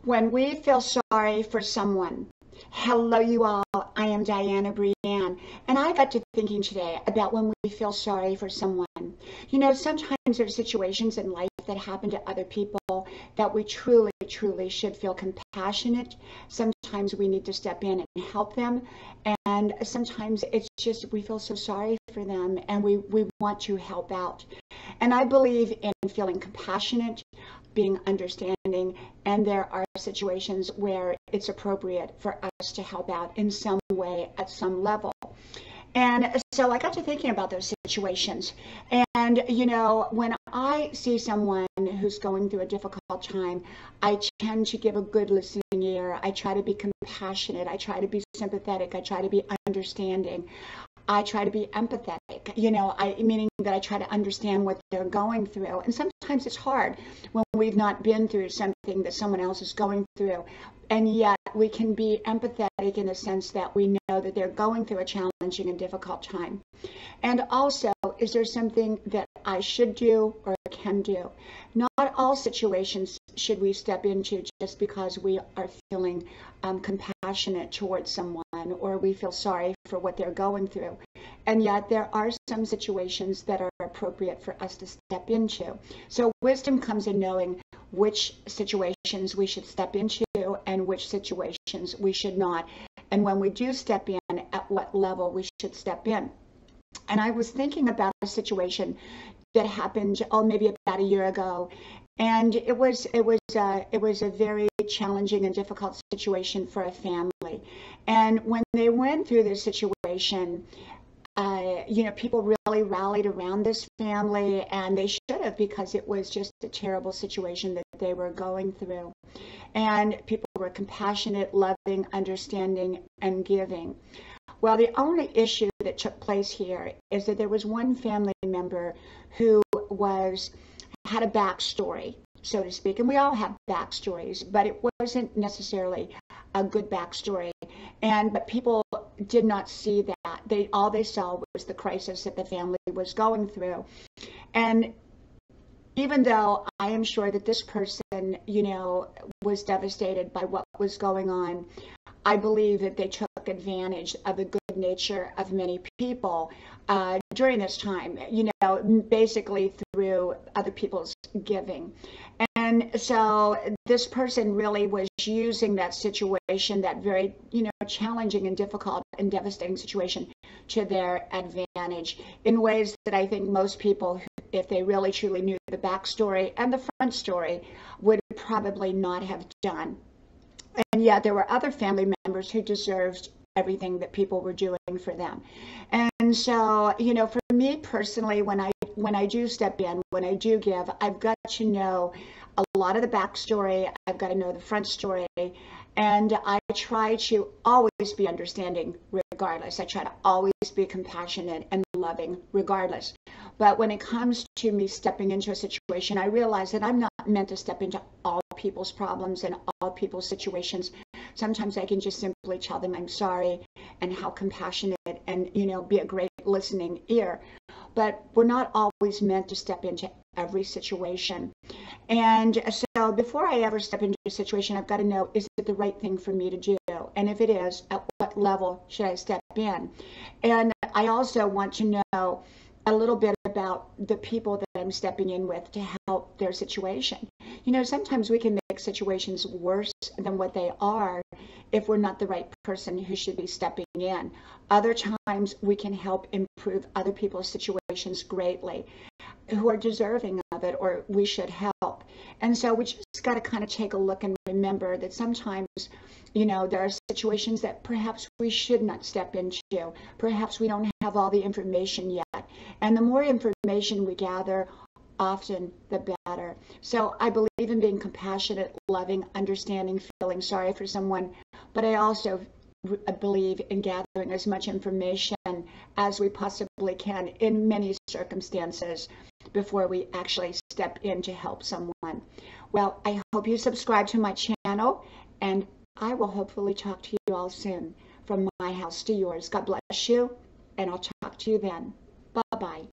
When we feel sorry for someone. Hello, you all. I am Diana Brienne, and I got to thinking today about when we feel sorry for someone. You know, sometimes there are situations in life that happen to other people that we truly, truly should feel compassionate. Sometimes we need to step in and help them, and sometimes it's just we feel so sorry for them and we want to help out. And I believe in feeling compassionate, being understanding, and there are situations where it's appropriate for us to help out in some way at some level. And so I got to thinking about those situations. And, you know, when I see someone who's going through a difficult time, I tend to give a good listening ear. I try to be compassionate. I try to be sympathetic. I try to be understanding. I try to be empathetic, meaning that I try to understand what they're going through. And sometimes it's hard when we've not been through something that someone else is going through. And yet we can be empathetic in the sense that we know that they're going through a challenging and difficult time. And also, is there something that I should do or can do? Not all situations should we step into just because we are feeling compassionate towards someone or we feel sorry for what they're going through. And yet there are some situations that are appropriate for us to step into. So wisdom comes in knowing which situations we should step into and which situations we should not. And when we do step in, at what level we should step in. And I was thinking about a situation that happened, maybe about a year ago, and it was a very challenging and difficult situation for a family. And when they went through this situation, people really rallied around this family, and they should have, because it was just a terrible situation that they were going through. And people were compassionate, loving, understanding, and giving. Well, the only issue that took place here is that there was one family member who had a backstory, so to speak, and we all have backstories, but it wasn't necessarily a good backstory. But people did not see that. All they saw was the crisis that the family was going through. And even though I am sure that this person, was devastated by what was going on, I believe that they took advantage of the good nature of many people during this time, basically through other people's giving. And so this person really was using that situation, that very, challenging and difficult and devastating situation, to their advantage in ways that I think most people, if they really truly knew the backstory and the front story, would probably not have done. And yet there were other family members who deserved everything that people were doing for them. And so, for me personally, when I do step in, when I do give, I've got to know a lot of the backstory. I've got to know the front story. And I try to always be understanding regardless. I try to always be compassionate and loving regardless. But when it comes to me stepping into a situation, I realize that I'm not meant to step into all people's problems and all people's situations. Sometimes I can just simply tell them I'm sorry and how compassionate and, be a great listening ear. But we're not always meant to step into every situation. And so before I ever step into a situation, I've got to know, is it the right thing for me to do? And if it is, at what level should I step in? And I also want to know a little bit about the people that I'm stepping in with to help their situation. Sometimes we can make situations worse than what they are if we're not the right person who should be stepping in. Other times we can help improve other people's situations greatly who are deserving of it, or we should help. And so we just got to kind of take a look and remember that sometimes, there are situations that perhaps we should not step into. Perhaps we don't have all the information yet. And the more information we gather, often the better. So I believe in being compassionate, loving, understanding, feeling sorry for someone, but I also believe in gathering as much information as we possibly can in many circumstances before we actually step in to help someone. Well, I hope you subscribe to my channel, and I will hopefully talk to you all soon. From my house to yours. God bless you, and I'll talk to you then. Bye-bye.